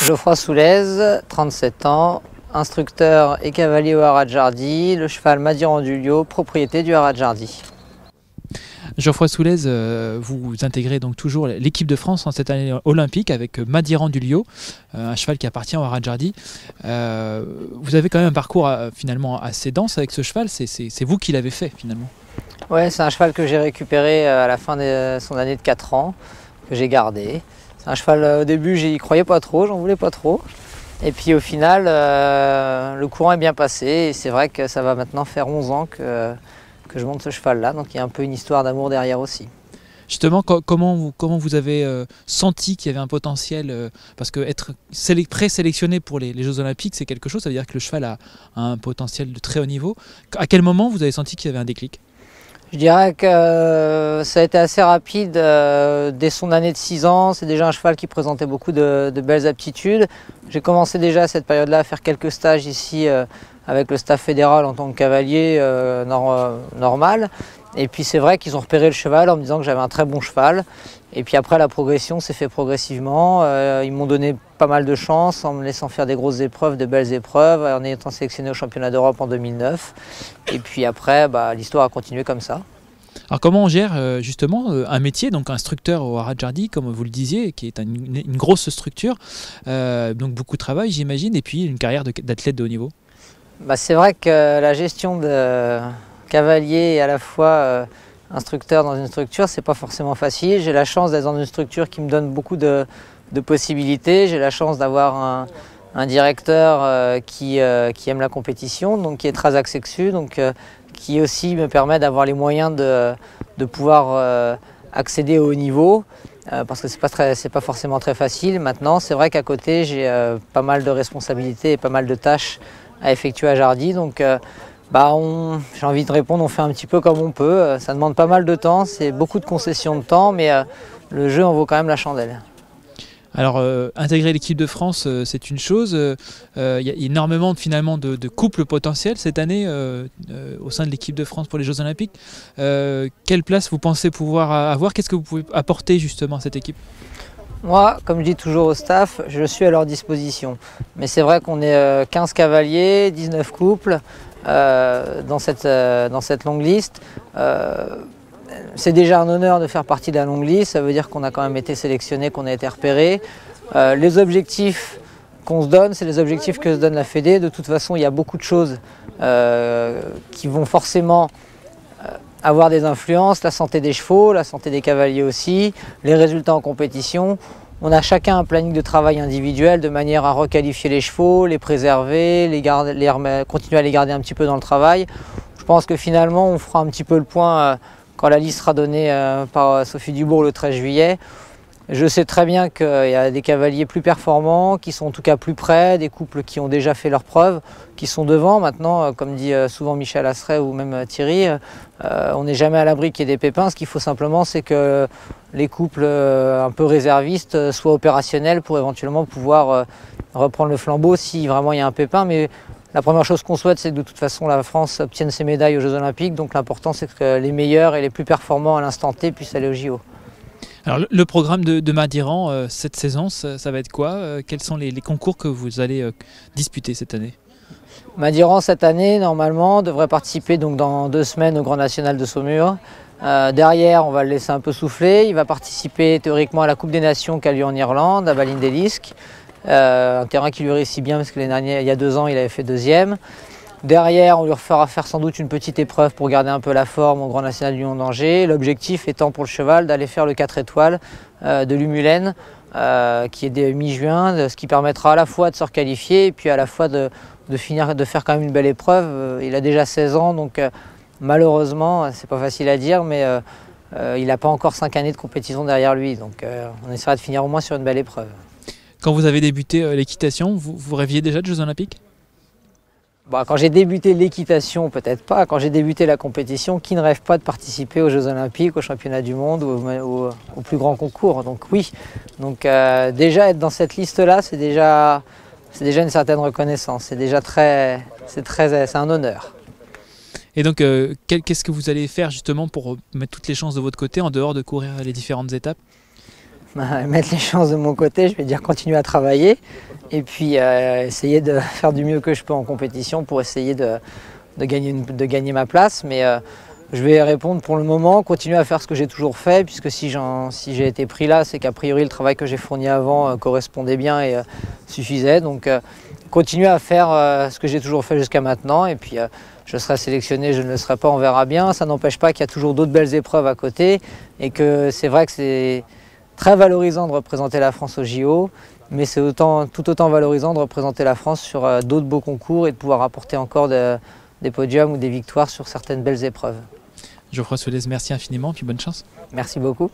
Geoffroy Soulez, 37 ans, instructeur et cavalier au Haras de Jardy, le cheval Madiran du Liot, propriété du Haras de Jardy. Geoffroy Soulez, vous intégrez donc toujours l'équipe de France en cette année olympique avec Madiran du Liot, un cheval qui appartient au Haras de Jardy. Vous avez quand même un parcours finalement assez dense avec ce cheval, c'est vous qui l'avez fait finalement. Ouais, c'est un cheval que j'ai récupéré à la fin de son année de 4 ans, que j'ai gardé. C'est un cheval, au début j'y croyais pas trop, j'en voulais pas trop. Et puis au final, le courant est bien passé et c'est vrai que ça va maintenant faire 11 ans que je monte ce cheval-là, donc il y a un peu une histoire d'amour derrière aussi. Justement, comment vous avez senti qu'il y avait un potentiel parce que être présélectionné pour les Jeux Olympiques, c'est quelque chose, ça veut dire que le cheval a un potentiel de très haut niveau. À quel moment vous avez senti qu'il y avait un déclic? Je dirais que ça a été assez rapide dès son année de 6 ans. C'est déjà un cheval qui présentait beaucoup de belles aptitudes. J'ai commencé déjà à cette période-là à faire quelques stages ici avec le staff fédéral en tant que cavalier normal. Et puis c'est vrai qu'ils ont repéré le cheval en me disant que j'avais un très bon cheval. Et puis après la progression s'est fait progressivement. Ils m'ont donné pas mal de chance en me laissant faire des grosses épreuves, de belles épreuves, en étant sélectionné au championnat d'Europe en 2009. Et puis après, l'histoire a continué comme ça. Alors comment on gère justement un métier, donc instructeur au Haras de Jardy, comme vous le disiez, qui est une grosse structure, donc beaucoup de travail j'imagine, et puis une carrière d'athlète de haut niveau? C'est vrai que la gestion de cavalier et à la fois instructeur dans une structure, c'est pas forcément facile. J'ai la chance d'être dans une structure qui me donne beaucoup de possibilités. J'ai la chance d'avoir un directeur qui aime la compétition, donc qui est très axé dessus, donc qui aussi me permet d'avoir les moyens de pouvoir accéder au haut niveau. Parce que c'est pas forcément très facile. Maintenant, c'est vrai qu'à côté, j'ai pas mal de responsabilités et pas mal de tâches à effectuer à Jardy. Donc, j'ai envie de répondre, on fait un petit peu comme on peut. Ça demande pas mal de temps, c'est beaucoup de concessions de temps, mais le jeu en vaut quand même la chandelle. Alors, intégrer l'équipe de France, c'est une chose. Il y a énormément finalement de couples potentiels cette année au sein de l'équipe de France pour les Jeux Olympiques. Quelle place vous pensez pouvoir avoir? Qu'est-ce que vous pouvez apporter justement à cette équipe? Moi, comme je dis toujours au staff, je suis à leur disposition. Mais c'est vrai qu'on est 15 cavaliers, 19 couples dans cette longue liste. C'est déjà un honneur de faire partie de la longue liste, ça veut dire qu'on a quand même été sélectionné, qu'on a été repéré. Les objectifs qu'on se donne, c'est les objectifs que se donne la Fédé. De toute façon, il y a beaucoup de choses qui vont forcément avoir des influences, la santé des chevaux, la santé des cavaliers aussi, les résultats en compétition. On a chacun un planning de travail individuel de manière à requalifier les chevaux, les préserver, continuer à les garder un petit peu dans le travail. Je pense que finalement, on fera un petit peu le point quand la liste sera donnée par Sophie Dubourg le 13 juillet. Je sais très bien qu'il y a des cavaliers plus performants, qui sont en tout cas plus près, des couples qui ont déjà fait leurs preuves, qui sont devant. Maintenant, comme dit souvent Michel Asseret ou même Thierry, on n'est jamais à l'abri qu'il y ait des pépins. Ce qu'il faut simplement, c'est que les couples un peu réservistes soient opérationnels pour éventuellement pouvoir reprendre le flambeau si vraiment il y a un pépin. Mais la première chose qu'on souhaite, c'est que de toute façon la France obtienne ses médailles aux Jeux Olympiques. Donc l'important, c'est que les meilleurs et les plus performants à l'instant T puissent aller aux JO. Alors le programme de Madiran cette saison, ça va être quoi? Quels sont les concours que vous allez disputer cette année? Madiran cette année, normalement, devrait participer donc dans 2 semaines au Grand National de Saumur. Derrière, on va le laisser un peu souffler. Il va participer théoriquement à la Coupe des Nations qui a lieu en Irlande, à Ballindelisque. Un terrain qui lui réussit bien parce que l'année dernière, il y a 2 ans, il avait fait 2e. Derrière, on lui fera faire sans doute une petite épreuve pour garder un peu la forme au Grand National de Lyon d'Angers. L'objectif étant pour le cheval d'aller faire le 4 étoiles de Lumulène, qui est dès mi-juin, ce qui permettra à la fois de se requalifier et puis à la fois de faire quand même une belle épreuve. Il a déjà 16 ans, donc malheureusement, c'est pas facile à dire, mais il n'a pas encore 5 années de compétition derrière lui. Donc on essaiera de finir au moins sur une belle épreuve. Quand vous avez débuté l'équitation, vous rêviez déjà de Jeux Olympiques? Quand j'ai débuté l'équitation, peut-être pas. Quand j'ai débuté la compétition, qui ne rêve pas de participer aux Jeux Olympiques, aux Championnats du Monde ou aux plus grands concours? Donc oui. Donc déjà être dans cette liste-là, c'est déjà une certaine reconnaissance. C'est un honneur. Et donc, qu'est-ce que vous allez faire justement pour mettre toutes les chances de votre côté en dehors de courir les différentes étapes? Mettre les chances de mon côté, je vais dire continuer à travailler et puis essayer de faire du mieux que je peux en compétition pour essayer de gagner ma place. Mais je vais répondre pour le moment, continuer à faire ce que j'ai toujours fait, puisque si j'ai été pris là, c'est qu'a priori le travail que j'ai fourni avant correspondait bien et suffisait. Donc continuer à faire ce que j'ai toujours fait jusqu'à maintenant, et puis je serai sélectionné, je ne le serai pas, on verra bien. Ça n'empêche pas qu'il y a toujours d'autres belles épreuves à côté, et que c'est vrai que c'est très valorisant de représenter la France au JO, mais c'est tout autant valorisant de représenter la France sur d'autres beaux concours et de pouvoir apporter encore des podiums ou des victoires sur certaines belles épreuves. Geoffroy Soulez, merci infiniment, puis bonne chance. Merci beaucoup.